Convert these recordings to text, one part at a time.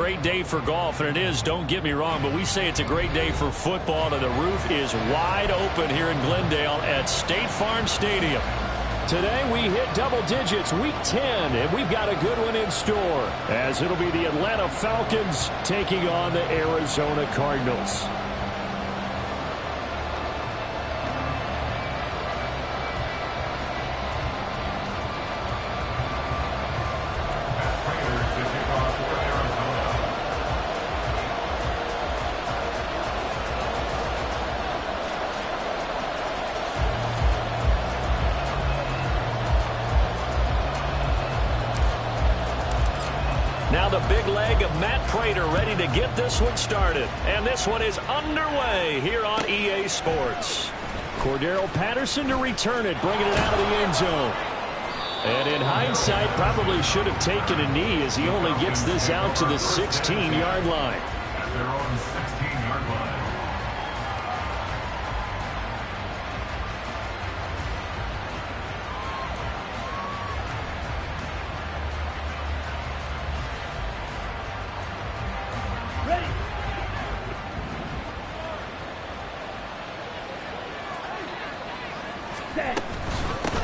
Great day for golf, and it is, don't get me wrong, but we say it's a great day for football, and the roof is wide open here in Glendale at State Farm Stadium. Today we hit double digits, week 10, and we've got a good one in store, as it'll be the Atlanta Falcons taking on the Arizona Cardinals. Now the big leg of Matt Prater ready to get this one started. And this one is underway here on EA Sports. Cordero Patterson to return it, bringing it out of the end zone. And in hindsight, probably should have taken a knee as he only gets this out to the 16-yard line. They're on the 16-yard line.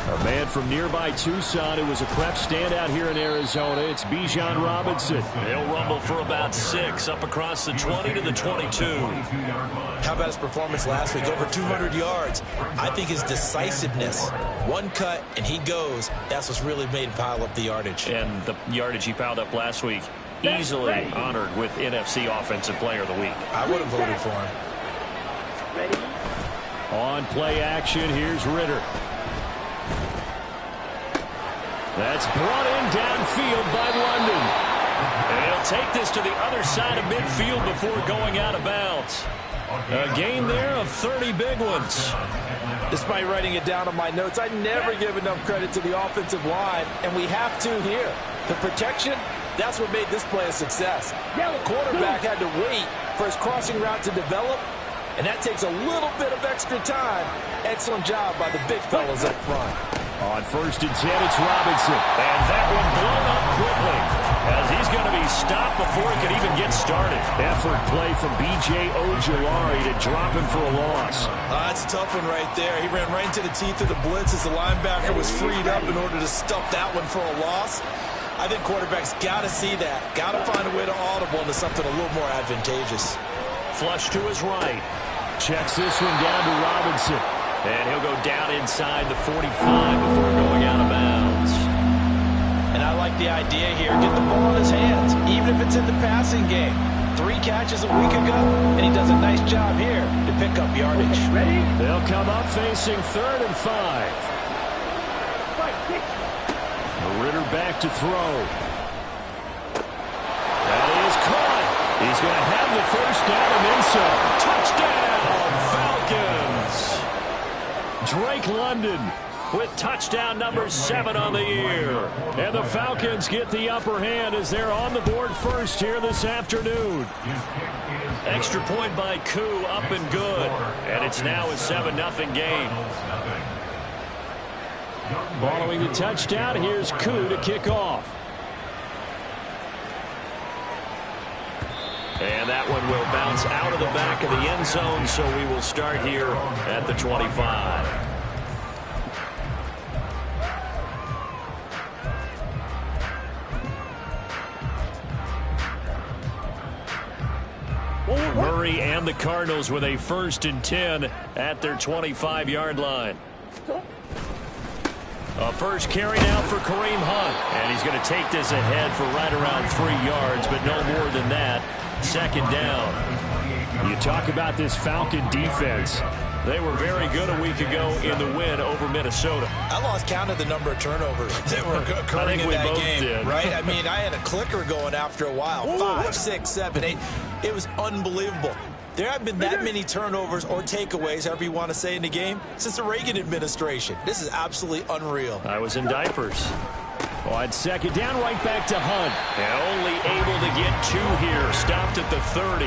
A man from nearby Tucson who was a prep standout here in Arizona. It's Bijan Robinson. They'll rumble for about 6 up across the 20 to the 22. How about his performance last week? Over 200 yards. I think his decisiveness, one cut and he goes, that's what's really made him pile up the yardage. And the yardage he piled up last week, easily honored with NFC Offensive Player of the Week. I would have voted for him. On play action, here's Ritter. That's brought in downfield by London. And he'll take this to the other side of midfield before going out of bounds. A gain there of 30 big ones. Despite writing it down on my notes, I never give enough credit to the offensive line, and we have to here. The protection, that's what made this play a success. The quarterback had to wait for his crossing route to develop, and that takes a little bit of extra time. Excellent job by the big fellas up front. On 1st and 10, it's Robinson. And that one blown up quickly as he's going to be stopped before he could even get started. Effort play from B.J. Ojulari to drop him for a loss. That's a tough one right there. He ran right into the teeth of the blitz as the linebacker was freed up in order to stuff that one for a loss. I think quarterbacks got to see that. Got to find a way to audible into something a little more advantageous. Flush to his right. Checks this one down to Robinson. And he'll go down inside the 45 before going out of bounds. And I like the idea here. Get the ball in his hands, even if it's in the passing game. 3 catches a week ago, and he does a nice job here to pick up yardage. Ready? They'll come up facing 3rd and 5. Ritter back to throw. That is caught. He's going to have the first down and then some. Touchdown, Falcons! Drake London with touchdown number 7 on the year. And the Falcons get the upper hand as they're on the board first here this afternoon. Extra point by Koo, up and good. And it's now a 7-0 game. Following the touchdown, here's Koo to kick off. And that one will bounce out of the back of the end zone, so we will start here at the 25. Murray and the Cardinals with a 1st and 10 at their 25-yard line. A first carry now for Kareem Hunt. And he's going to take this ahead for right around 3 yards, but no more than that. 2nd down. You talk about this Falcon defense. They were very good a week ago in the win over Minnesota. I lost count of the number of turnovers that were occurring in that game, right? I mean, I had a clicker going after a while. 5, 6, 7, 8. It was unbelievable. There haven't been that many turnovers or takeaways, however you want to say, in the game since the Reagan administration. This is absolutely unreal. I was in diapers. On second down, right back to Hunt. And only able to get 2 here. Stopped at the 30.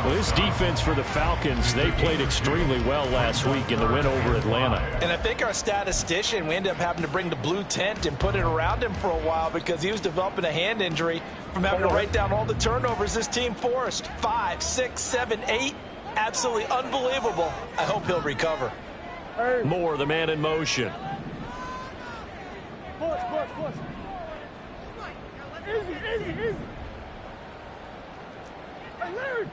Well, this defense for the Falcons, they played extremely well last week in the win over Atlanta. And I think our statistician, we ended up having to bring the blue tent and put it around him for a while because he was developing a hand injury from having to write down all the turnovers this team forced. 5, 6, 7, 8. Absolutely unbelievable. I hope he'll recover. Moore, the man in motion. Push. Easy. Hey, Larry.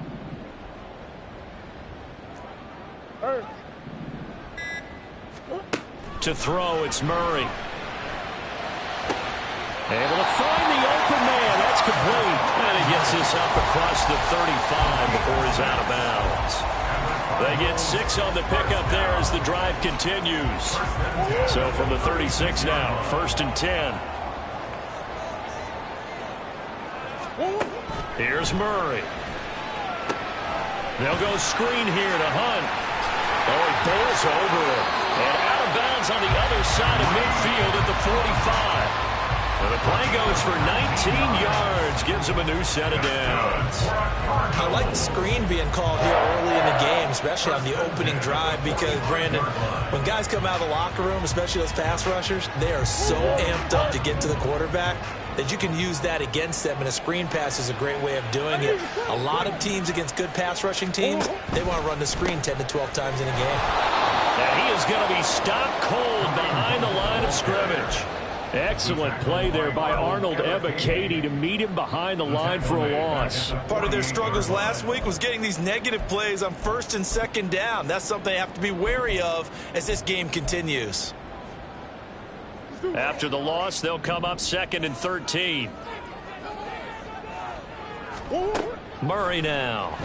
To throw, it's Murray. Able to find the open man. That's complete. And he gets this up across the 35 before he's out of bounds. They get 6 on the pickup there as the drive continues. So from the 36 now, 1st and 10. Here's Murray. They'll go screen here to Hunt. Oh, he bowls over it. And out of bounds on the other side of midfield at the 45. And the play goes for 19 yards. Gives him a new set of downs. I like the screen being called here early in the game, especially on the opening drive, because, Brandon, when guys come out of the locker room, especially those pass rushers, they are so amped up to get to the quarterback that you can use that against them, and a screen pass is a great way of doing it. A lot of teams against good pass rushing teams, they want to run the screen 10 to 12 times in a game. And he is going to be stopped cold behind the line of scrimmage. Excellent play there by Arnold Ebiketie to meet him behind the line for a loss. Part of their struggles last week was getting these negative plays on 1st and 2nd down. That's something they have to be wary of as this game continues. After the loss, they'll come up 2nd and 13. Murray now.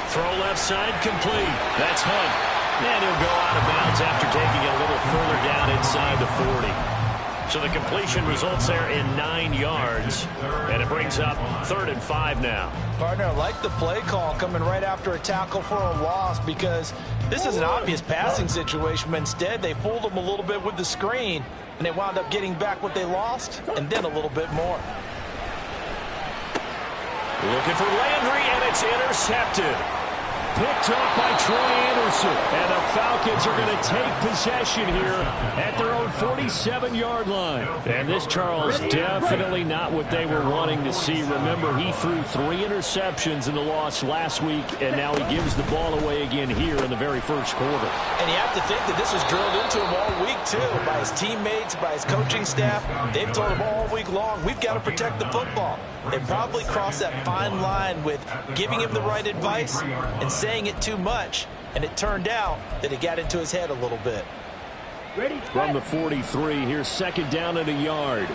Throw left side complete. That's Hunt. And he'll go out of bounds after taking it a little further down inside the 40. So the completion results there in 9 yards. And it brings up 3rd and 5 now. Partner, I like the play call coming right after a tackle for a loss, because this is an obvious passing situation, but instead they fooled them a little bit with the screen, and they wound up getting back what they lost and then a little bit more. Looking for Landry, and it's intercepted. Picked up by Troy Anderson. And the Falcons are going to take possession here at their own 47-yard line. And this, Charles, definitely not what they were wanting to see. Remember, he threw 3 interceptions in the loss last week, and now he gives the ball away again here in the very first quarter. And you have to think that this was drilled into him all week, too, by his teammates, by his coaching staff. They've told him all week long, we've got to protect the football. They probably crossed that fine line with giving him the right advice and saying it too much, and it turned out that it got into his head a little bit. From the 43, here's 2nd down and a yard.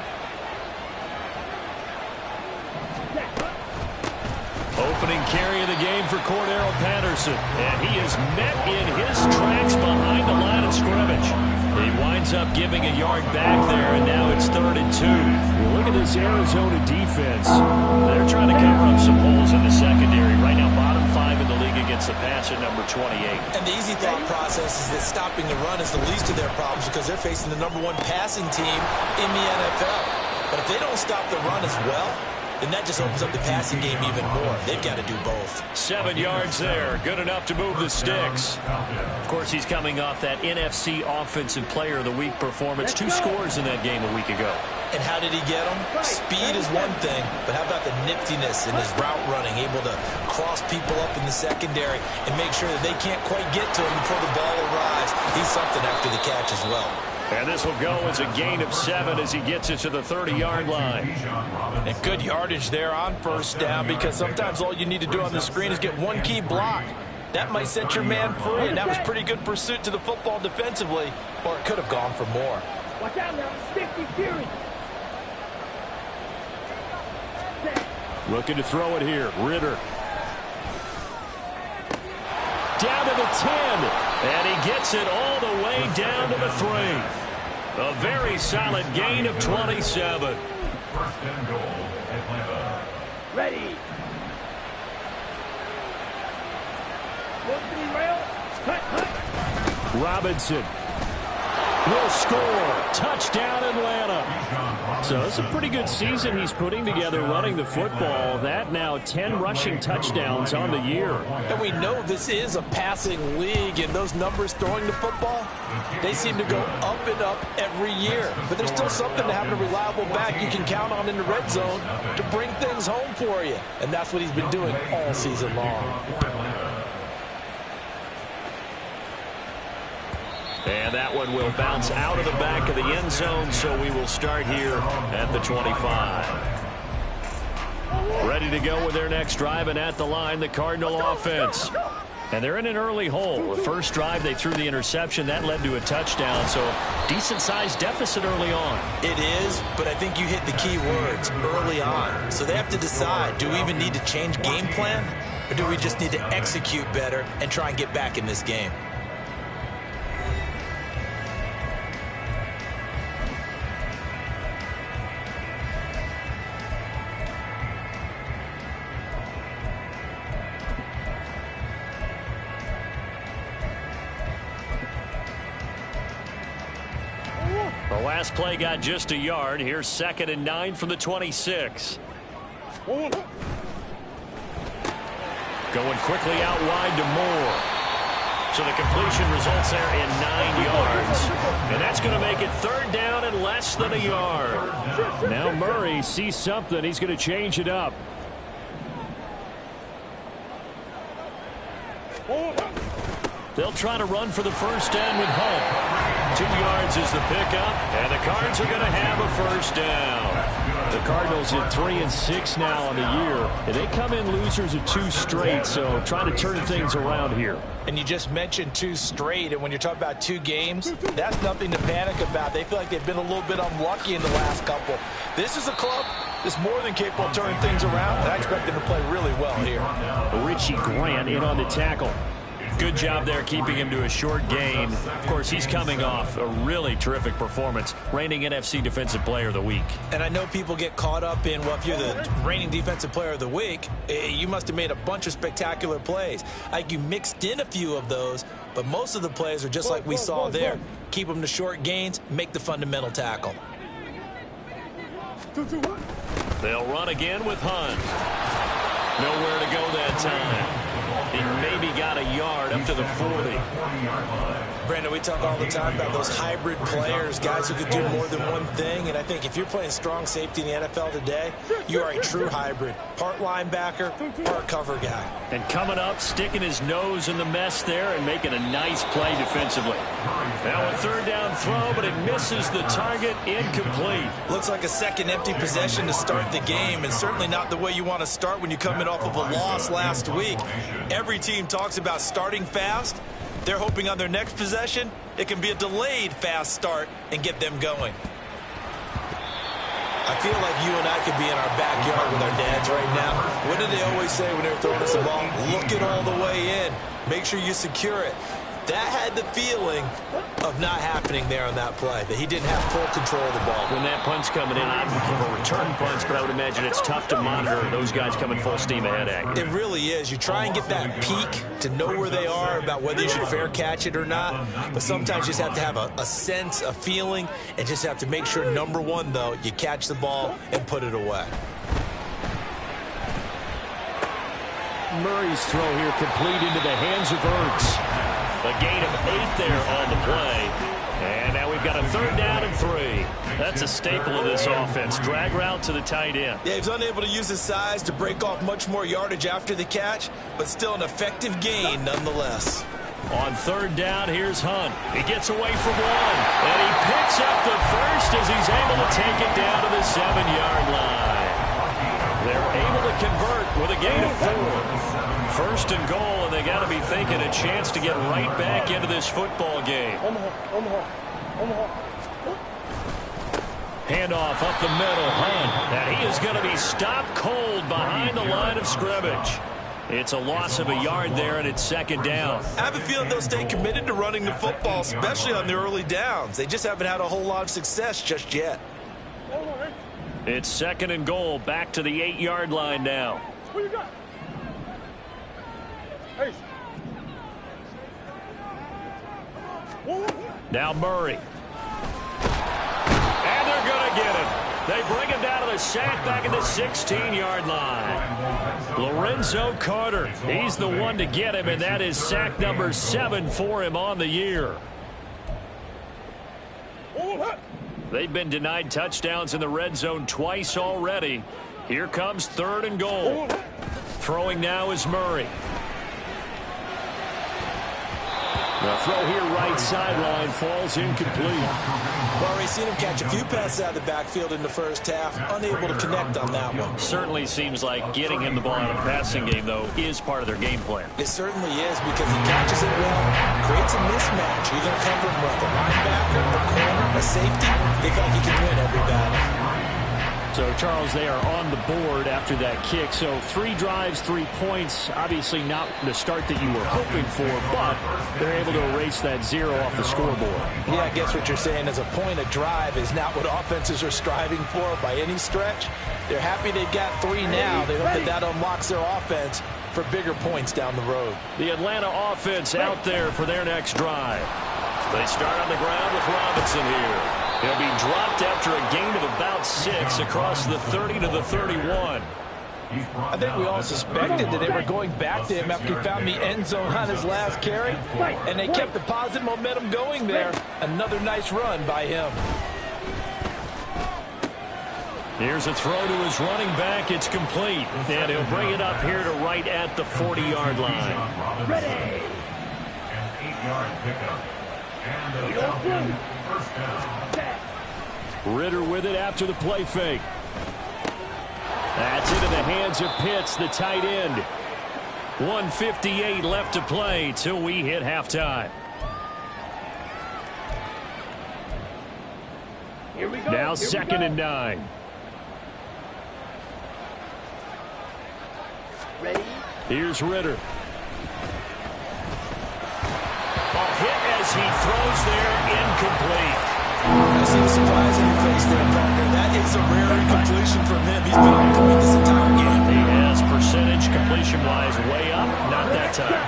Opening carry of the game for Cordero Patterson, and he is met in his tracks behind the line of scrimmage. He winds up giving a yard back there, and now it's 3rd and 2. Look at this Arizona defense. They're trying to cover up some holes in the secondary. Right now, bottom 5 in the league against the pass at number 28. And the easy thought process is that stopping the run is the least of their problems because they're facing the #1 passing team in the NFL. But if they don't stop the run as well, then that just opens up the passing game even more. They've got to do both. 7 yards there. Good enough to move the sticks. Of course, he's coming off that NFC Offensive Player of the Week performance. 2 scores in that game a week ago. And how did he get them? Speed is one thing, but how about the niftiness in his route running, able to cross people up in the secondary and make sure that they can't quite get to him before the ball arrives. He's something after the catch as well. And this will go as a gain of 7 as he gets it to the 30-yard line. And good yardage there on 1st down, because sometimes all you need to do on the screen is get one key block. That might set your man free, and that was pretty good pursuit to the football defensively, or it could have gone for more. Watch out now, sticky fury. Looking to throw it here. Ritter. Down to the 10. And he gets it all the way down to the 3. A very solid gain of 27. 1st and goal, Atlanta. Ready. Look to the rail. Cut. Robinson. will score. Touchdown, Atlanta. So it's a pretty good season he's putting together running the football. That now 10 rushing touchdowns on the year. And we know this is a passing league, and those numbers throwing the football, they seem to go up and up every year. But there's still something to having a reliable back you can count on in the red zone to bring things home for you. And that's what he's been doing all season long. And that one will bounce out of the back of the end zone, so we will start here at the 25. Ready to go with their next drive, and at the line, the Cardinal offense. And they're in an early hole. The first drive, they threw the interception. That led to a touchdown, so decent-sized deficit early on. It is, but I think you hit the key words, early on. So they have to decide, do we even need to change game plan, or do we just need to execute better and try and get back in this game? The last play got just a yard. Here's 2nd and 9 from the 26. Going quickly out wide to Moore. So the completion results there in 9 yards. And that's going to make it 3rd down and less than a yard. Now Murray sees something. He's going to change it up. They'll try to run for the first down with Hunt. 2 yards is the pickup, and the Cards are going to have a first down. The Cardinals at 3-6 now on the year. And they come in losers of 2 straight, so trying to turn things around here. And you just mentioned 2 straight, and when you're talking about 2 games, that's nothing to panic about. They feel like they've been a little bit unlucky in the last couple. This is a club that's more than capable of turning things around, and I expect them to play really well here. Richie Grant in on the tackle. Good job there keeping him to a short gain. Of course, he's coming off a really terrific performance, reigning NFC Defensive Player of the Week. And I know people get caught up in, well, if you're the reigning Defensive Player of the Week, you must have made a bunch of spectacular plays. Like you mixed in a few of those, but most of the plays are just like we saw there. Keep them to short gains, make the fundamental tackle. They'll run again with Hunt. Nowhere to go that time. He maybe got a yard up to the 40. Brandon, we talk all the time about those hybrid players, guys who could do more than one thing. And I think if you're playing strong safety in the NFL today, you are a true hybrid. Part linebacker, part cover guy. And coming up, sticking his nose in the mess there and making a nice play defensively. Now a 3rd down throw, but it misses the target, incomplete. Looks like a second empty possession to start the game, and certainly not the way you want to start when you're coming off of a loss last week. Every team talks about starting fast. They're hoping on their next possession, it can be a delayed fast start and get them going. I feel like you and I could be in our backyard with our dads right now. What did they always say when they were throwing us the ball? Look it all the way in. Make sure you secure it. That had the feeling of not happening there on that play, that he didn't have full control of the ball. When that punt's coming in, I would give a return punch, but I would imagine it's tough to monitor those guys coming full steam ahead at you. It really is. You try and get that peek to know where they are, about whether you should fair catch it or not. But sometimes you just have to have a sense, a feeling, and just have to make sure, number one, though, you catch the ball and put it away. Murray's throw here complete into the hands of Ertz. A gain of 8 there on the play. And now we've got a 3rd down and 3. That's a staple of this offense. Drag route to the tight end. Yeah, he's unable to use his size to break off much more yardage after the catch, but still an effective gain nonetheless. On 3rd down, here's Hunt. He gets away from 1, and he picks up the first as he's able to take it down to the 7-yard line. They're able to convert with a gain of 4. 1st and goal, and they got to be thinking a chance to get right back into this football game. Handoff up the middle, Hunt. And he is going to be stopped cold behind the line of scrimmage. It's a loss of a yard there, and it's 2nd down. I have a feeling they'll stay committed to running the football, especially on the early downs. They just haven't had a whole lot of success just yet. It's 2nd and goal, back to the 8-yard line now. What you got? Hey. Now Murray. And they're going to get him. They bring him down to the sack back at the 16-yard line. Lorenzo Carter, he's the one to get him, and that is sack number 7 for him on the year. They've been denied touchdowns in the red zone twice already. Here comes 3rd and goal. Throwing now is Murray. The throw here right sideline falls incomplete. Well, we've seen him catch a few passes out of the backfield in the first half, unable to connect on that one. Certainly seems like getting him the ball in a passing game, though, is part of their game plan. It certainly is, because he catches it well, creates a mismatch. You're going to cover him with a linebacker, a corner, a safety. They feel like he can win every battle. So, Charles, they are on the board after that kick. So 3 drives, 3 points. Obviously not the start that you were hoping for, but they're able to erase that 0 off the scoreboard. Yeah, I guess what you're saying is a point of drive is not what offenses are striving for by any stretch. They're happy they've got 3 now. They hope that unlocks their offense for bigger points down the road. The Atlanta offense out there for their next drive. They start on the ground with Robinson here. He'll be dropped after a gain of about 6 across the 30 to the 31. I think we all suspected that they were going back to him after he found the end zone on his last carry, and they kept the positive momentum going there. Another nice run by him. Here's a throw to his running back. It's complete, and he'll bring it up here to right at the 40-yard line. Ready. An 8-yard pickup. And the Falcons first down. Ritter with it after the play fake. That's into the hands of Pitts, the tight end. 1:58 left to play till we hit halftime. Here we go. Now Here 2nd and 9. Ready. Here's Ritter. A hit as he throws there, incomplete. I see the surprise in your face there, partner. That is a rare incompletion from him. He's been on point this entire game. He has percentage completion-wise way up. Not that time.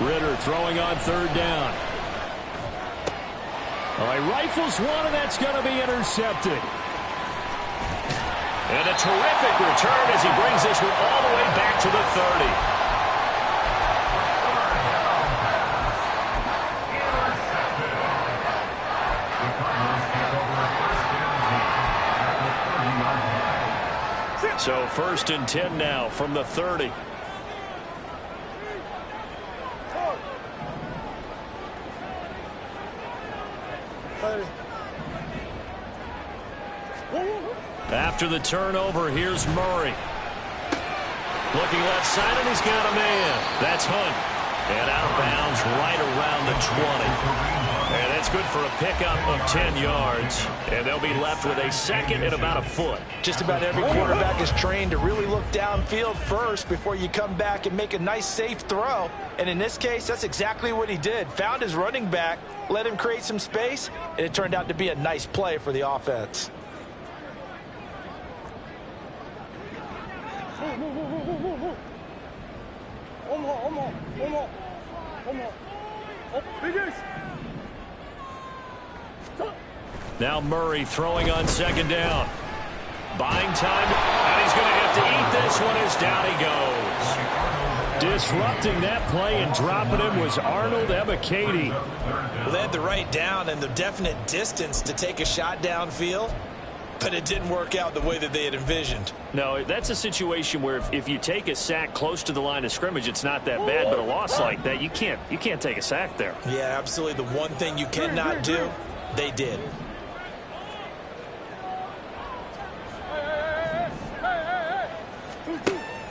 Ritter throwing on 3rd down. All right, rifles one, and that's going to be intercepted. And a terrific return as he brings this one all the way back to the 30. So 1st and 10 now from the 30. After the turnover, here's Murray. Looking left side, and he's got a man. That's Hunt. And out of bounds right around the 20. And that's good for a pickup of 10 yards. And they'll be left with a 2nd and about a foot. Just about every quarterback is trained to really look downfield first before you come back and make a nice, safe throw. And in this case, that's exactly what he did. Found his running back, let him create some space, and it turned out to be a nice play for the offense. Now Murray throwing on 2nd down. Buying time, and he's going to have to eat this one as down he goes. Disrupting that play and dropping him was Arnold Ebiketie. Well, they had the right down and the definite distance to take a shot downfield, but it didn't work out the way that they had envisioned. No, that's a situation where if you take a sack close to the line of scrimmage, it's not that bad, but a loss like that, you can't take a sack there. Yeah, absolutely. The one thing you cannot do, they did.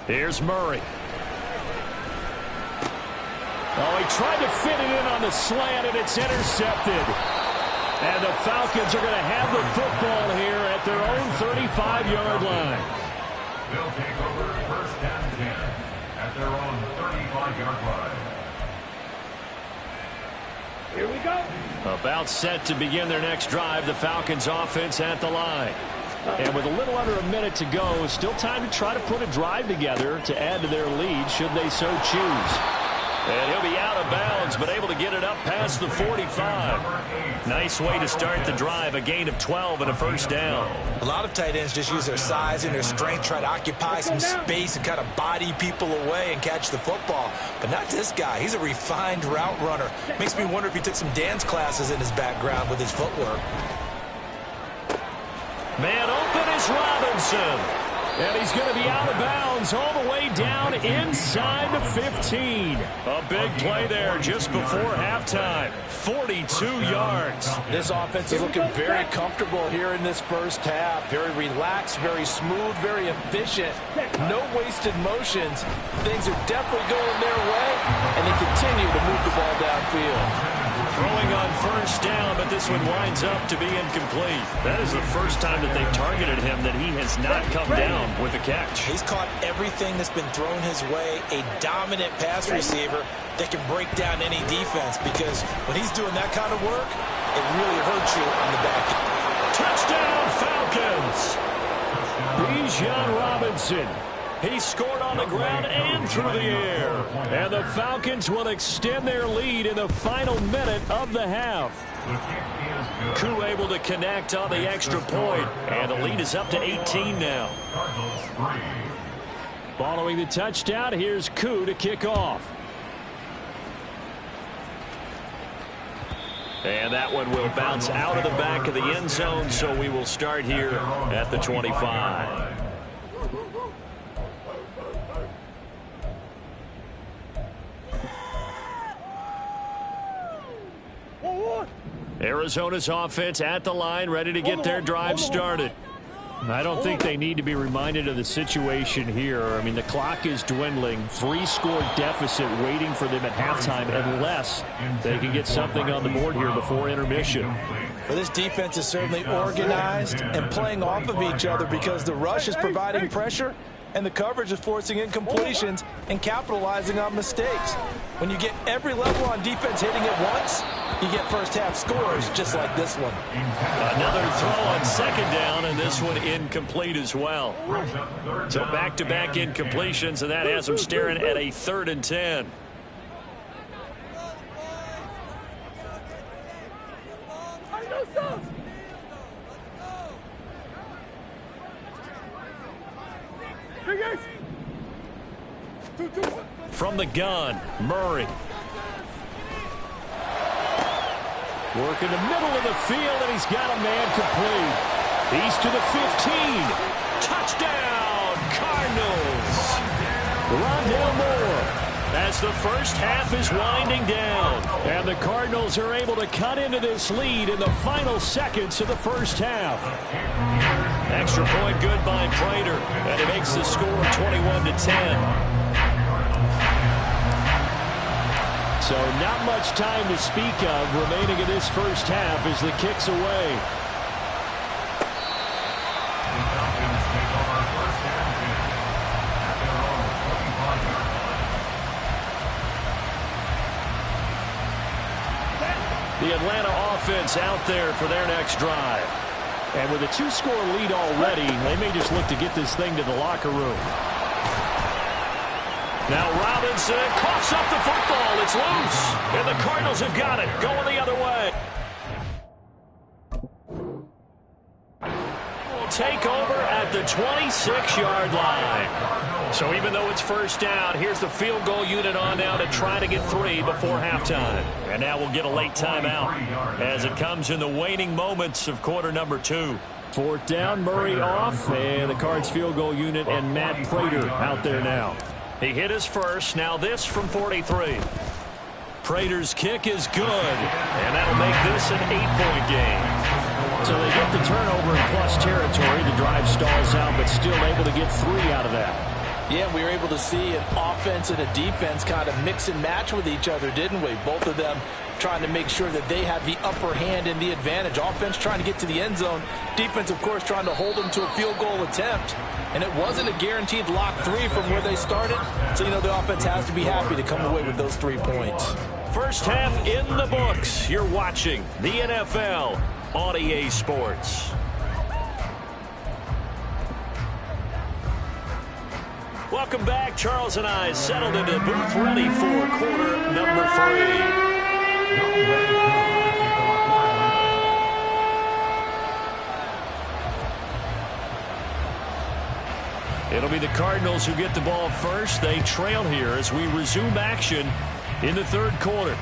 Here's Murray. Oh, he tried to fit it in on the slant, and it's intercepted. And the Falcons are going to have the football here at their own 35-yard line. They'll take over 1st and 10 at their own 35-yard line. Here we go. About set to begin their next drive, the Falcons offense at the line. And with a little under a minute to go, still time to try to put a drive together to add to their lead should they so choose. And he'll be out of bounds, but able to get it up past the 45. Nice way to start the drive, a gain of 12 and a first down. A lot of tight ends just use their size and their strength, try to occupy some space and kind of body people away and catch the football. But not this guy. He's a refined route runner. Makes me wonder if he took some dance classes in his background with his footwork. Man open is Robinson. And he's going to be out of bounds all the way down inside the 15. A big play there just before halftime. 42 yards. This offense is looking very comfortable here in this first half. Very relaxed, very smooth, very efficient. No wasted motions. Things are definitely going their way, and they continue to move the ball downfield. Throwing on first down, but this one winds up to be incomplete. That is the first time that they've targeted him that he has not come down with a catch. He's caught everything that's been thrown his way. A dominant pass receiver that can break down any defense, because when he's doing that kind of work, it really hurts you on the back end. Touchdown, Falcons! Bijan Robinson. He scored on the ground and through the air. And the Falcons will extend their lead in the final minute of the half. Koo able to connect on the extra point. And the lead is up to 18 now. Following the touchdown, here's Koo to kick off. And that one will bounce out of the back of the end zone, so we will start here at the 25. Arizona's offense at the line, ready to get their drive started. I don't think they need to be reminded of the situation here. I mean, the clock is dwindling. 3-score deficit waiting for them at halftime unless they can get something on the board here before intermission. Well, this defense is certainly organized and playing off of each other because the rush is providing pressure and the coverage is forcing incompletions and capitalizing on mistakes. When you get every level on defense hitting it once, you get first-half scores just like this one. Another throw on second down, and this one incomplete as well. So back-to-back incompletions, and that has them staring at a 3rd and 10. From the gun, Murray. Working the middle of the field, and he's got a man complete. He's to the 15. Touchdown, Cardinals. Rondale Moore. As the first half is winding down. And the Cardinals are able to cut into this lead in the final seconds of the first half. Extra point good by Prater. And it makes the score 21-10. So not much time to speak of remaining in this first half as the kick's away. The Atlanta offense out there for their next drive. And with a 2-score lead already, they may just look to get this thing to the locker room. Now Robinson coughs up the football. It's loose. And the Cardinals have got it. Going the other way. Will take over at the 26-yard line. So even though it's first down, here's the field goal unit on now to try to get 3 before halftime. And now we'll get a late timeout as it comes in the waning moments of quarter number 2. 4th down, Murray off, and the Cards field goal unit and Matt Prater out there now. He hit his first. Now this from 43. Prater's kick is good, and that'll make this an 8-point game. So they get the turnover in plus territory. The drive stalls out, but still able to get 3 out of that. Yeah, we were able to see an offense and a defense kind of mix and match with each other, didn't we? Both of them trying to make sure that they had the upper hand and the advantage. Offense trying to get to the end zone. Defense, of course, trying to hold them to a field goal attempt. And it wasn't a guaranteed lock 3 from where they started. So, you know, the offense has to be happy to come away with those 3 points. First half in the books. You're watching the NFL on EA Sports. Welcome back. Charles and I settled into the booth ready for quarter number 3. It'll be the Cardinals who get the ball first. They trail here as we resume action in the third quarter.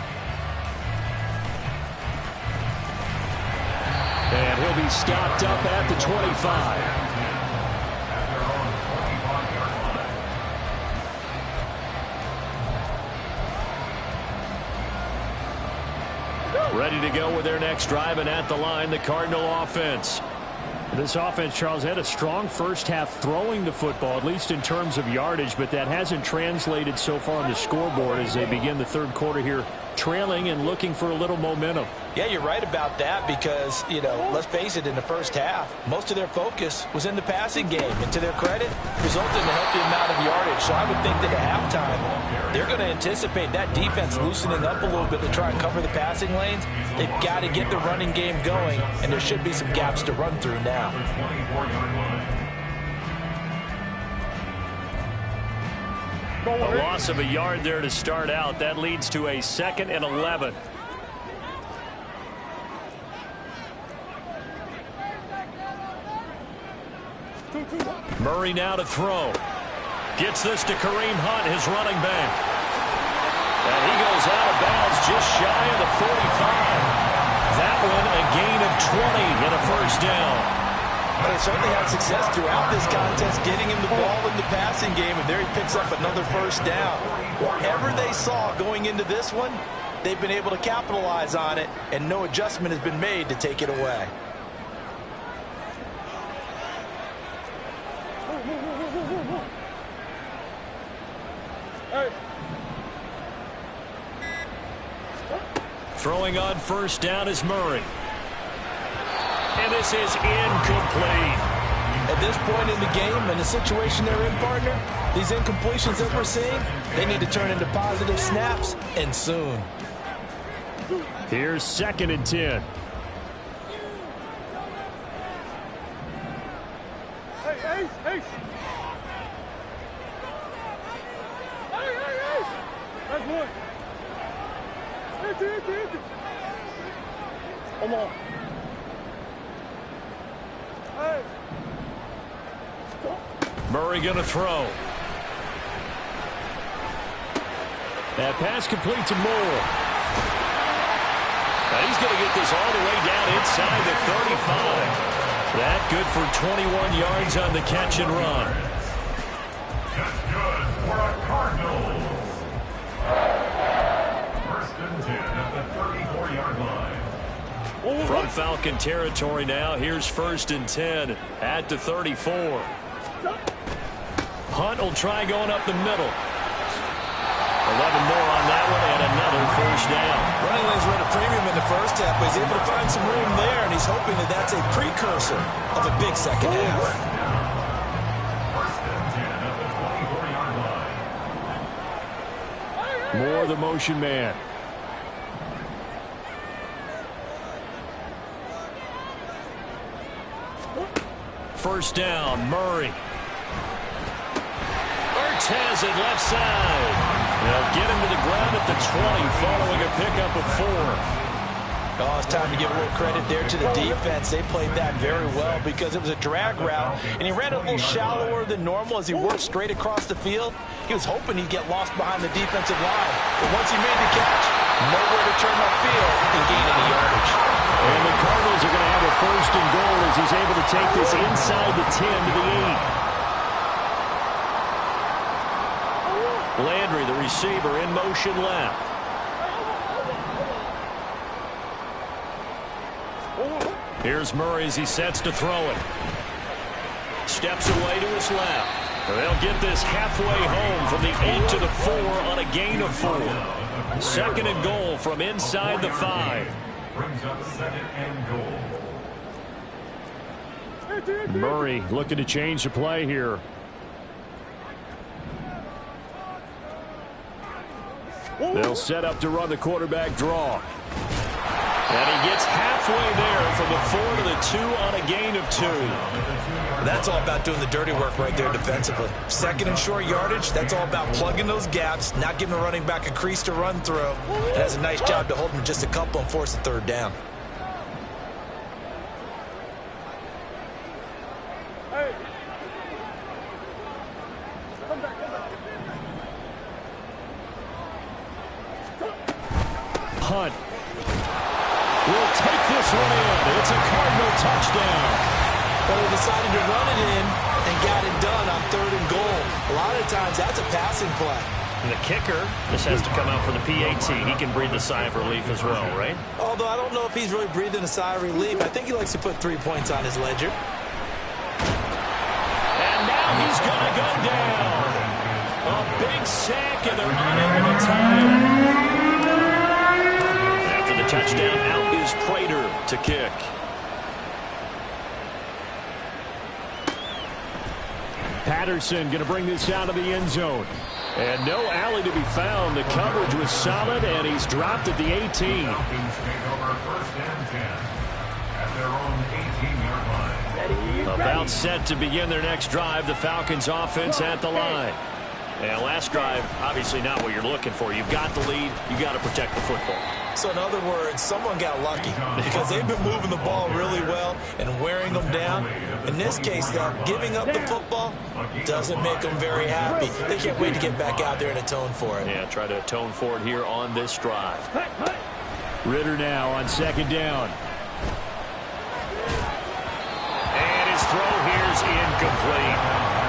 And he'll be stopped up at the 25. Ready to go with their next drive, and at the line, the Cardinal offense. This offense, Charles, had a strong first half throwing the football, at least in terms of yardage, but that hasn't translated so far on the scoreboard as they begin the third quarter here, trailing and looking for a little momentum. Yeah, you're right about that because, let's face it, in the first half, most of their focus was in the passing game. And to their credit, resulted in a healthy amount of yardage. So I would think that at halftime, they're going to anticipate that defense loosening up a little bit to try and cover the passing lanes. They've got to get the running game going, and there should be some gaps to run through now. A loss of a yard there to start out. That leads to a 2nd and 11. Murray now to throw. Gets this to Kareem Hunt, his running back. And he goes out of bounds just shy of the 45. That one a gain of 20 and a first down. But they certainly had success throughout this contest, getting him the ball in the passing game, and there he picks up another first down. Whatever they saw going into this one, they've been able to capitalize on it, and no adjustment has been made to take it away. Throwing on first down is Murray. And this is incomplete. At this point in the game and the situation they're in, partner, these incompletions that we're seeing, they need to turn into positive snaps, and soon. Here's 2nd and 10. Hey. That's one. Come on. Hey. Murray going to throw. That pass complete to Moore. And he's going to get this all the way down inside the 35. That good for 21 yards on the catch and run. That's good for a Cardinals. 1st and 10 at the 34-yard line. From Falcon territory now, here's 1st and 10 at the 34. Hunt will try going up the middle. 11 more on that one, and another first down. Running lanes were at a premium in the first half, but he's able to find some room there, and he's hoping that that's a precursor of a big second half. 1st and 10 at the 24-yard line. More the motion man. First down, Murray. Ertz has it left side. They'll get him to the ground at the 20 following a pickup of 4. Oh, it's time to give a little credit there to the defense. They played that very well because it was a drag route, and he ran a little shallower than normal as he worked straight across the field. He was hoping he'd get lost behind the defensive line, but once he made the catch, nowhere to turn upfield and gain any yardage. And the Cardinals are going to have a 1st and goal as he's able to take this inside the 10 to the 8. Landry, the receiver, in motion left. Here's Murray as he sets to throw it. Steps away to his left. They'll get this halfway home from the 8 to the 4 on a gain of 4. 2nd and goal from inside the 5. Brings up 2nd and goal. Murray looking to change the play here. They'll set up to run the quarterback draw. And he gets halfway there from the 4 to the 2 on a gain of 2. That's all about doing the dirty work right there defensively. Second and short yardage, that's all about plugging those gaps, not giving the running back a crease to run through. It has a nice job to hold him just a couple and force a third down. Hey. Come back, come back. Hunt will take this one in. It's a Cardinal touchdown. But he decided to run it in and got it done on 3rd and goal. A lot of times that's a passing play. And the kicker, this has to come out for the PAT. He can breathe a sigh of relief as well, right? Although I don't know if he's really breathing a sigh of relief. I think he likes to put 3 points on his ledger. And now he's going to go down. A big sack, and they're not able to tie it. After the touchdown, out is Prater to kick. Patterson going to bring this out of the end zone. And no alley to be found. The coverage was solid, and he's dropped at the 18. Falcons take over 1st and 10 at their own 18-yard line. About set to begin their next drive. The Falcons offense at the line. And last drive, obviously not what you're looking for. You've got the lead. You got to protect the football. So in other words, someone got lucky because they've been moving the ball really well and wearing them down. In this case, though, giving up the football doesn't make them very happy. They can't wait to get back out there and atone for it. Yeah, try to atone for it here on this drive. Ritter now on 2nd down. And his throw here's incomplete.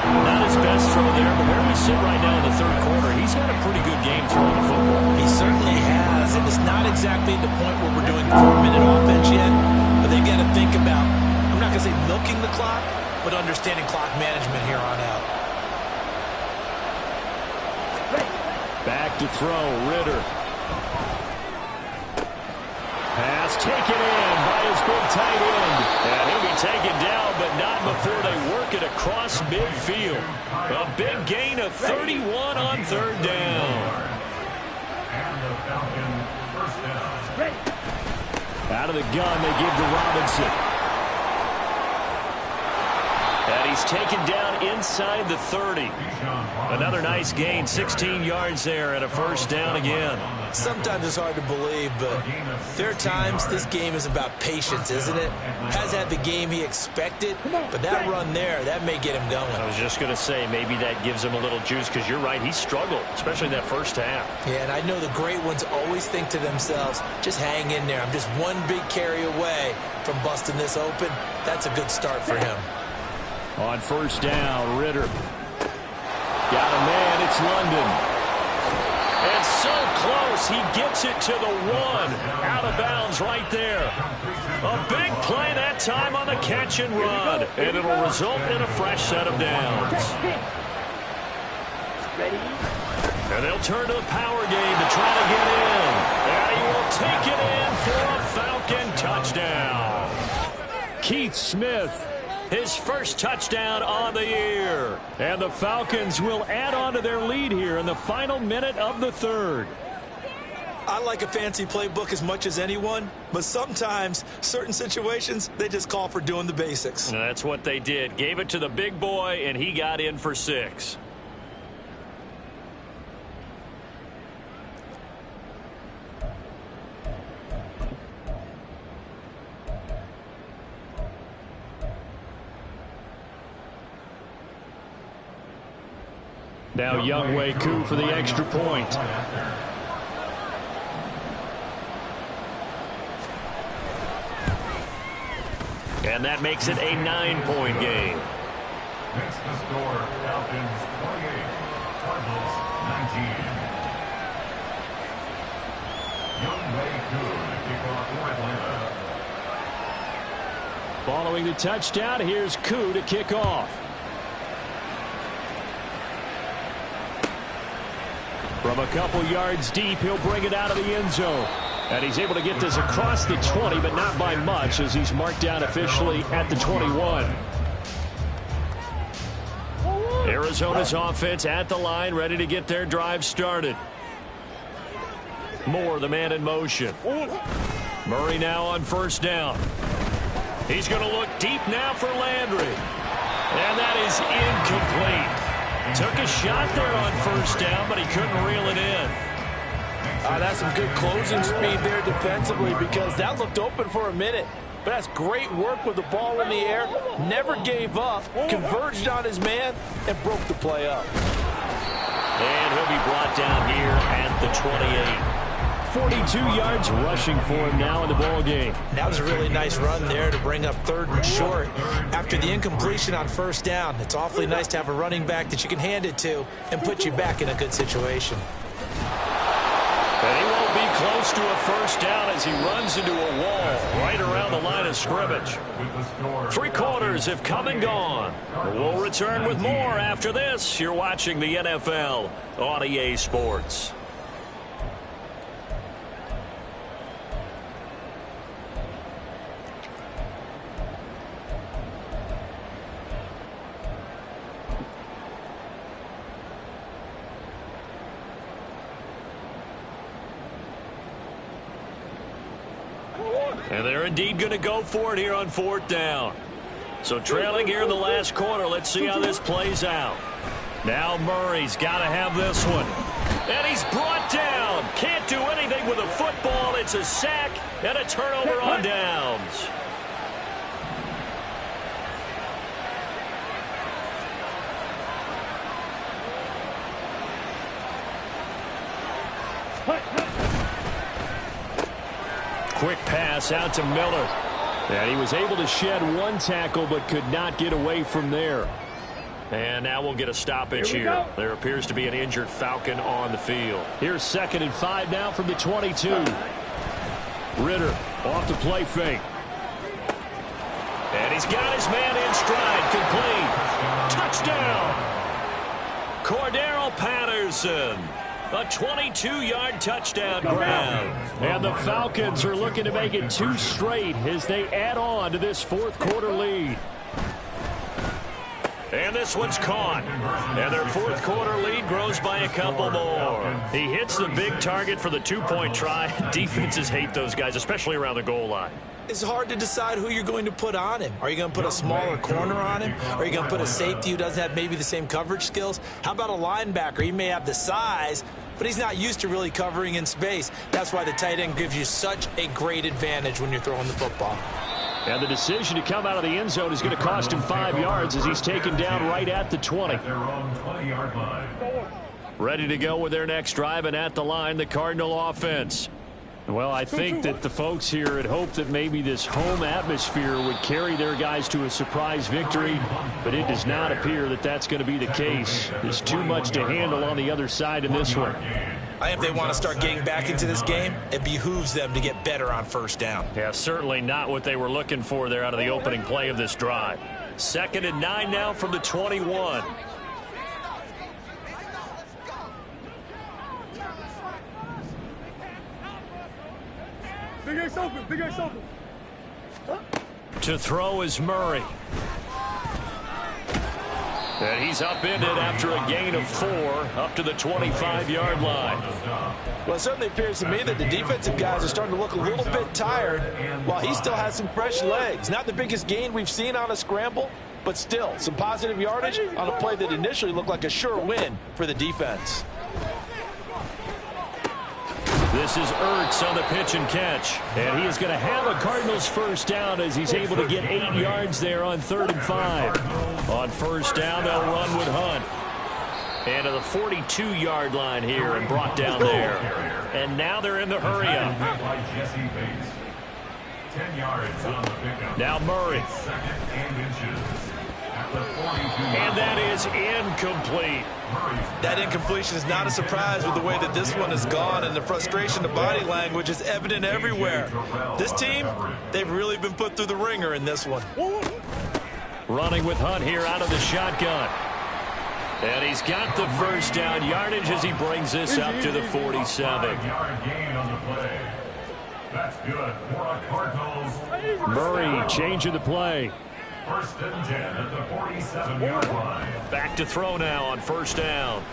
Not his best throw there, but where we sit right now in the 3rd quarter, he's had a pretty good game throwing the football. He certainly has, and it's not exactly the point where we're doing 4-minute offense yet, but they've got to think about, I'm not going to say milking the clock, but understanding clock management here on out. Back to throw, Ritter. Pass taken in by his big tight end. And he'll be taken down, but not before they work it across midfield. A big gain of 31 on 3rd down. And the Falcons 1st down. Out of the gun, they give to Robinson. And he's taken down inside the 30. Another nice gain, 16 yards there and a 1st down again. Sometimes it's hard to believe, but there are times this game is about patience, isn't it? Has had the game he expected, but that run there, that may get him going. I was just going to say, maybe that gives him a little juice, because you're right, he struggled, especially that 1st half. Yeah, and I know the great ones always think to themselves, just hang in there. I'm just one big carry away from busting this open. That's a good start for him. On 1st down, Ritter. Got a man, it's London. And so close, he gets it to the 1. Out of bounds right there. A big play that time on the catch and run. And it'll result in a fresh set of downs. And they'll turn to the power game to try to get in. And he will take it in for a Falcon touchdown. Keith Smith. His 1st touchdown on the year. And the Falcons will add on to their lead here in the final minute of the 3rd. I like a fancy playbook as much as anyone, but sometimes certain situations, they just call for doing the basics. And that's what they did. Gave it to the big boy, and he got in for 6. Now Younghoe Koo for the extra point. And that makes it a 9-point game. Makes the score Falcons 28, Cardinals 19. Younghoe Koo to kick off for Atlanta. Following the touchdown, here's Koo to kick off. From a couple yards deep, he'll bring it out of the end zone. And he's able to get this across the 20, but not by much, as he's marked down officially at the 21. Arizona's offense at the line, ready to get their drive started. Moore, the man in motion. Murray now on 1st down. He's going to look deep now for Landry. And that is incomplete. Took a shot there on first down, but he couldn't reel it in. That's some good closing speed there defensively, because that looked open for a minute. But that's great work with the ball in the air. Never gave up, converged on his man, and broke the play up. And he'll be brought down here at the 28. 42 yards rushing for him now in the ball game. That was a really nice run there to bring up 3rd and short. After the incompletion on first down, it's awfully nice to have a running back that you can hand it to and put you back in a good situation. And he won't be close to a first down as he runs into a wall right around the line of scrimmage. 3 quarters have come and gone. We'll return with more after this. You're watching the NFL on EA Sports. And they're indeed going to go for it here on 4th down. So trailing here in the last quarter. Let's see how this plays out. Now Murray's got to have this one. And he's brought down. Can't do anything with a football. It's a sack and a turnover on downs. Quick pass out to Miller. And he was able to shed 1 tackle but could not get away from there. And now we'll get a stoppage here. There appears to be an injured Falcon on the field. Here's 2nd and 5 now from the 22. Ritter off the play fake. And he's got his man in stride. Complete. Touchdown. Cordero Patterson. A 22-yard touchdown grab. And the Falcons are looking to make it 2 straight as they add on to this 4th quarter lead. And this one's caught. And their 4th quarter lead grows by a couple more. He hits the big target for the 2-point try. Defenses hate those guys, especially around the goal line. It's hard to decide who you're going to put on him. Are you going to put a smaller corner on him? Are you going to put a safety who doesn't have maybe the same coverage skills? How about a linebacker? He may have the size, but he's not used to really covering in space. That's why the tight end gives you such a great advantage when you're throwing the football. And the decision to come out of the end zone is going to cost him 5 yards as he's taken down right at the 20. Ready to go with their next drive, and at the line, the Cardinal offense. Well, I think that the folks here had hoped that maybe this home atmosphere would carry their guys to a surprise victory, but it does not appear that that's going to be the case. There's too much to handle on the other side in this one. I think if they want to start getting back into this game, it behooves them to get better on first down. Yeah, certainly not what they were looking for there out of the opening play of this drive. 2nd and 9 now from the 21. Big Ace open, Big Ace open. To throw is Murray. And he's upended after a gain of 4 up to the 25-yard line. Well, it certainly appears to me that the defensive guys are starting to look a little bit tired while he still has some fresh legs. Not the biggest gain we've seen on a scramble, but still some positive yardage on a play that initially looked like a sure win for the defense. This is Ertz on the pitch and catch. And he is going to have a Cardinals first down as he's able to get 8 yards there on 3rd and 5. On first down, they'll run with Hunt. And to the 42-yard line here and brought down there. And now they're in the hurry-up. Now Murray. And that is incomplete. That incompletion is not a surprise with the way that this one has gone, and the frustration, the body language is evident everywhere. This team, they've really been put through the ringer in this one. Running with Hunt here out of the shotgun. And he's got the first down yardage as he brings this up to the 47. That's good for a Cardinals. Murray changing the play. 1st and 10 at the 47-yard line. Back to throw now on first down.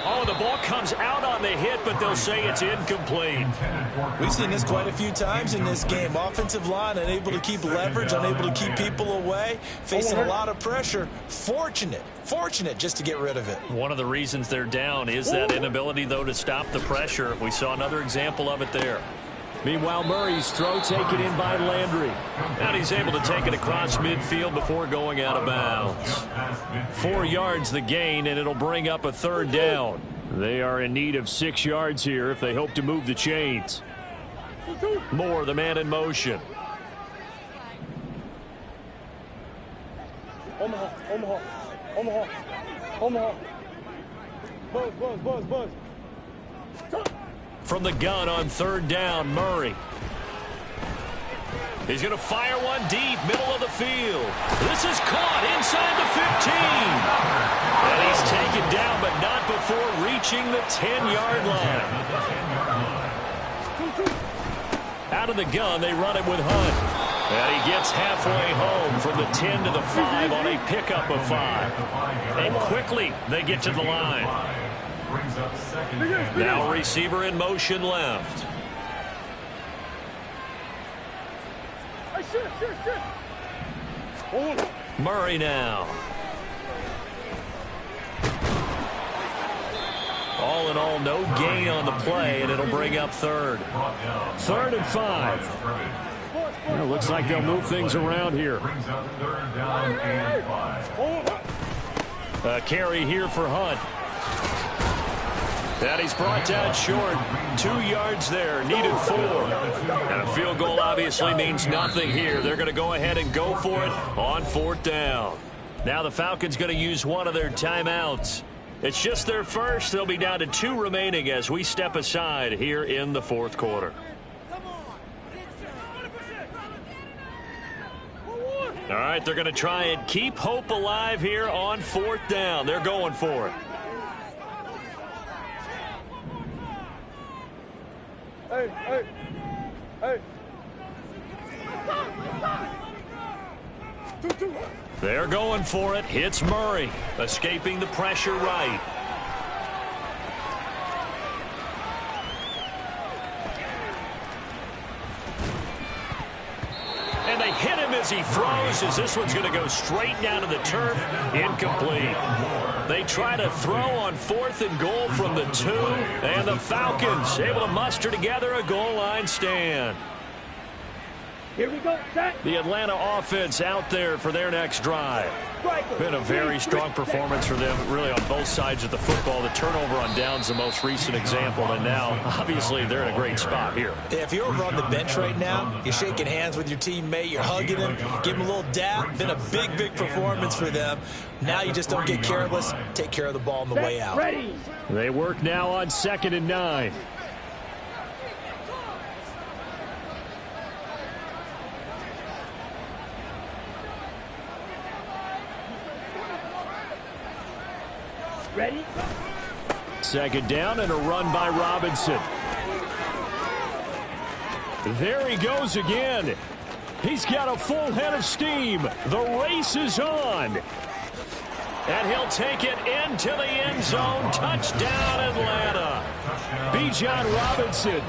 Oh, Oh, the ball comes out on the hit, but they'll say it's incomplete. We've seen this quite a few times in this game. Offensive line unable to keep leverage, unable to keep people away, facing a lot of pressure. Fortunate just to get rid of it. One of the reasons they're down is that inability, though, to stop the pressure. We saw another example of it there. Meanwhile, Murray's throw taken in by Landry. And he's able to take it across midfield before going out of bounds. 4 yards the gain, and it'll bring up a third down. They are in need of 6 yards here if they hope to move the chains. Moore, the man in motion. Omaha. Buzz. From the gun on third down, Murray. He's going to fire one deep, middle of the field. This is caught inside the 15. And he's taken down, but not before reaching the 10-yard line. Out of the gun, they run it with Hunt. And he gets halfway home from the 10 to the 5 on a pickup of 5. And quickly, they get to the line. Now receiver in motion left. Murray now. All in all, no gain on the play, and it'll bring up third. 3rd and 5. Well, looks like they'll move things around here. A carry here for Hunt. And he's brought down short. 2 yards there, needed 4. And a field goal obviously means nothing here. They're going to go ahead and go for it on 4th down. Now the Falcons going to use one of their timeouts. It's just their first. They'll be down to 2 remaining as we step aside here in the 4th quarter. All right, they're going to try and keep hope alive here on 4th down. They're going for it. Hey. They're going for it. Hits Murray, escaping the pressure right. And they hit him as he throws, as this one's going to go straight down to the turf. Incomplete. They try to throw on 4th and goal from the 2, and the Falcons able to muster together a goal line stand. Here we go, set. The Atlanta offense out there for their next drive. Been a very strong performance for them, really, on both sides of the football. The turnover on downs the most recent example, and now, obviously, they're in a great spot here. If you're over on the bench right now, you're shaking hands with your teammate, you're hugging him, give him a little dap. Been a big performance for them. Now you just don't get careless. Take care of the ball on the way out. Ready. They work now on 2nd and 9. Ready. 2nd down and a run by Robinson. There he goes again. He's got a full head of steam. The race is on. And he'll take it into the end zone. Touchdown, Atlanta. Bijan Robinson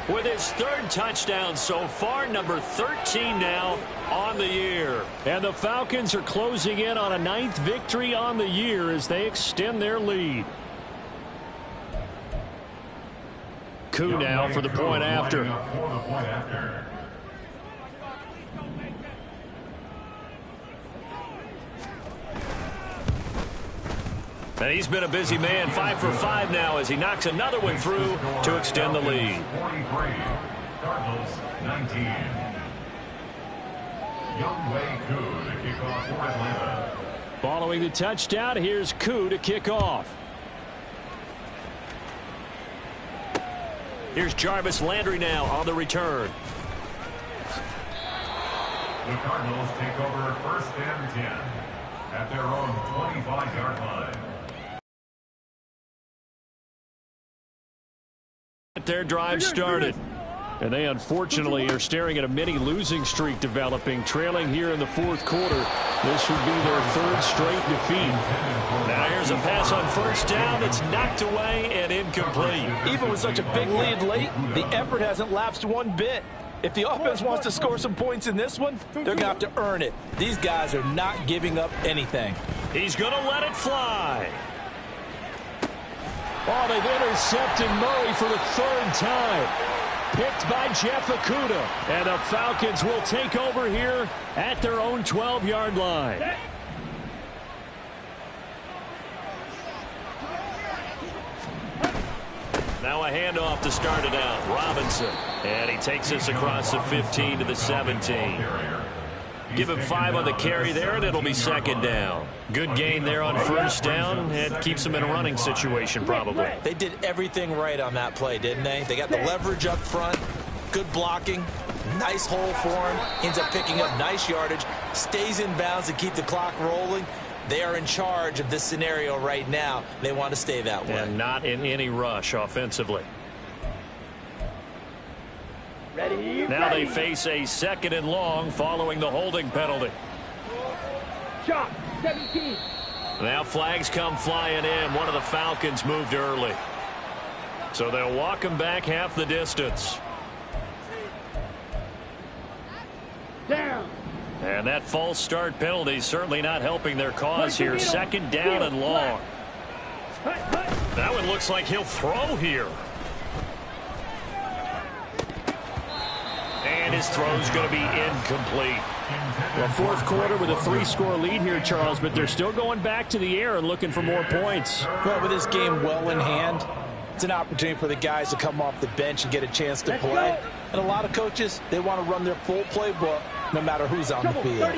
with his 3rd touchdown so far, number 13 now on the year. And the Falcons are closing in on a 9th victory on the year as they extend their lead. Koo now for the point after. And he's been a busy man, 5 for 5 now as he knocks another one through to extend the lead. 43, Cardinals 19. Younghoe Koo to kick off for Atlanta. Following the touchdown, here's Koo to kick off. Here's Jarvis Landry now on the return. The Cardinals take over 1st and 10 at their own 25-yard line. Their drive started. And they unfortunately are staring at a mini losing streak developing, trailing here in the fourth quarter. This would be their third straight defeat. Now here's a pass on first down that's knocked away and incomplete. Even with such a big lead late, the effort hasn't lapsed one bit. If the offense wants to score some points in this one, they're going to have to earn it. These guys are not giving up anything. He's going to let it fly. Oh, they've intercepted Murray for the third time. Picked by Jeff Okudah. And the Falcons will take over here at their own 12-yard line. Now a handoff to start it out. Robinson. And he takes us across the 15 to the 17. Give him 5 on the carry there, and it'll be second down. Good gain there on first down. It keeps them in a running situation, probably. They did everything right on that play, didn't they? They got the leverage up front, good blocking, nice hole for him, ends up picking up nice yardage, stays in bounds to keep the clock rolling. They are in charge of this scenario right now. They want to stay that way. And not in any rush offensively. Now they face a second and long following the holding penalty. Shot, 17. Now flags come flying in. One of the Falcons moved early. So they'll walk him back half the distance. Down. And that false start penalty is certainly not helping their cause here. Second down and long. That one looks like he'll throw here. And his throw's going to be incomplete. Well, fourth quarter with a 3-score lead here, Charles, but they're still going back to the air and looking for more points. Well, with this game well in hand, it's an opportunity for the guys to come off the bench and get a chance to play. And a lot of coaches, they want to run their full playbook no matter who's on the field.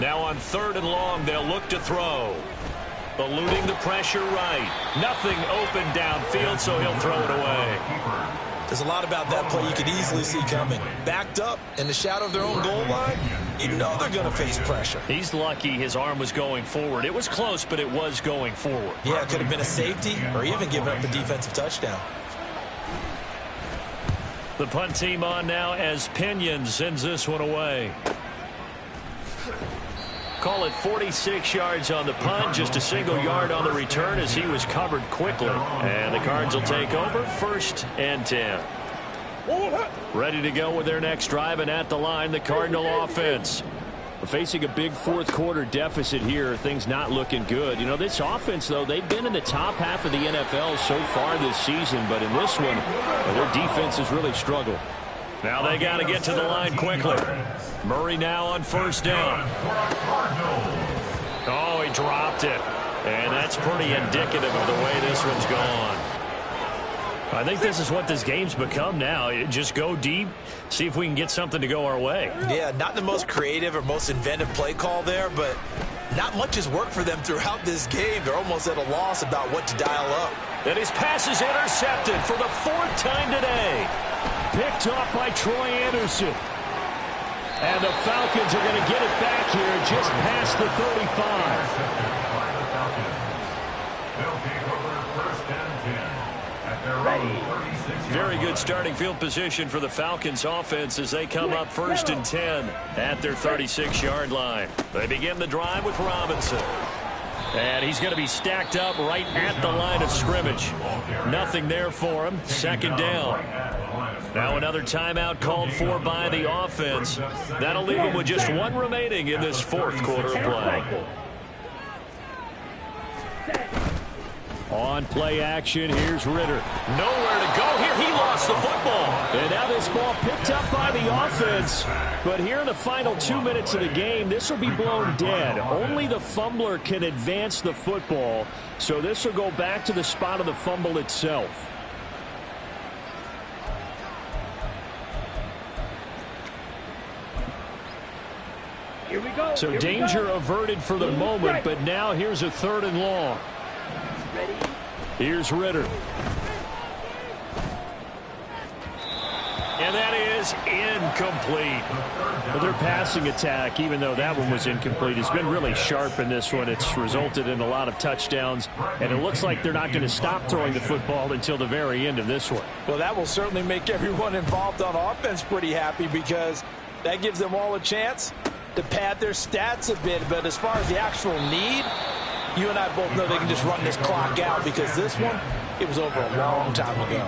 Now on third and long, they'll look to throw. Eluding the pressure right. Nothing open downfield, so he'll throw it away. There's a lot about that play you could easily see coming. Backed up in the shadow of their own goal line, you know they're going to face pressure. He's lucky his arm was going forward. It was close, but it was going forward. Yeah, it could have been a safety or even given up a defensive touchdown. The punt team on now as Pinion sends this one away. Call it 46 yards on the punt, just a single yard on the return as he was covered quickly. And the Cards will take over, 1st and 10. Ready to go with their next drive, and at the line, the Cardinal offense. Facing a big fourth quarter deficit here, things not looking good. You know, this offense, though, they've been in the top half of the NFL so far this season, but in this one, their defense has really struggled. Now they got to get to the line quickly. Murray now on first down. Oh, he dropped it. And that's pretty indicative of the way this one's gone. I think this is what this game's become now. Just go deep, see if we can get something to go our way. Yeah, not the most creative or most inventive play call there, but not much has worked for them throughout this game. They're almost at a loss about what to dial up. And his pass is intercepted for the 4th time today. Picked off by Troy Anderson. And the Falcons are going to get it back here just past the 35. Very good starting field position for the Falcons offense as they come up 1st and 10 at their 36-yard line. They begin the drive with Robinson. And he's going to be stacked up right at the line of scrimmage. Nothing there for him. 2nd down. Now another timeout called for by the offense. That'll leave him with just 1 remaining in this 4th quarter of play. On play action, here's Ritter. Nowhere to go here. He lost the football. And now this ball picked up by the offense. But here in the final 2 minutes of the game, this will be blown dead. Only the fumbler can advance the football. So this will go back to the spot of the fumble itself. Here we go. So danger averted for the moment, but now here's a 3rd and long. Here's Ritter. And that is incomplete. Well, their passing attack, even though that one was incomplete, has been really sharp in this one. It's resulted in a lot of touchdowns, and it looks like they're not going to stop throwing the football until the very end of this one. Well, that will certainly make everyone involved on offense pretty happy, because that gives them all a chance to pad their stats a bit. But as far as the actual need, you and I both know they can just run this clock out, because this one, it was over a long time ago.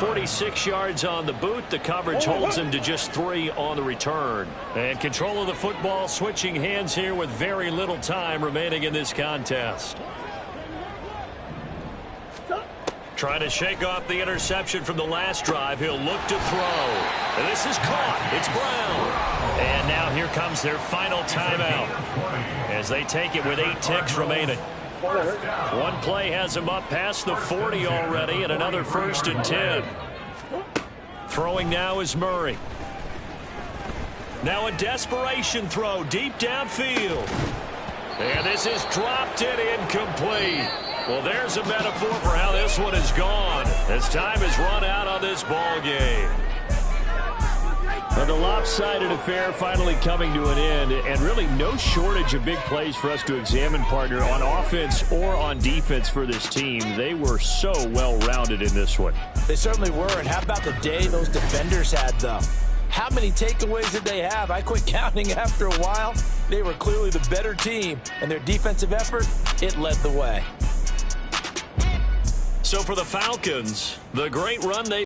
46 yards on the boot. The coverage holds him to just 3 on the return. And control of the football switching hands here with very little time remaining in this contest. Trying to shake off the interception from the last drive. He'll look to throw. And this is caught. It's Brown. And now here comes their final timeout as they take it with 8 ticks remaining. One play has him up past the 40 already, and another 1st and 10. Throwing now is Murray. Now a desperation throw deep downfield. And this is dropped and incomplete. Well, there's a metaphor for how this one is gone, as time has run out on this ball game. Well, the lopsided affair finally coming to an end, and really no shortage of big plays for us to examine, partner, on offense or on defense for this team. They were so well-rounded in this one. They certainly were, and how about the day those defenders had, though? How many takeaways did they have? I quit counting after a while. They were clearly the better team, and their defensive effort, it led the way. So for the Falcons, the great run they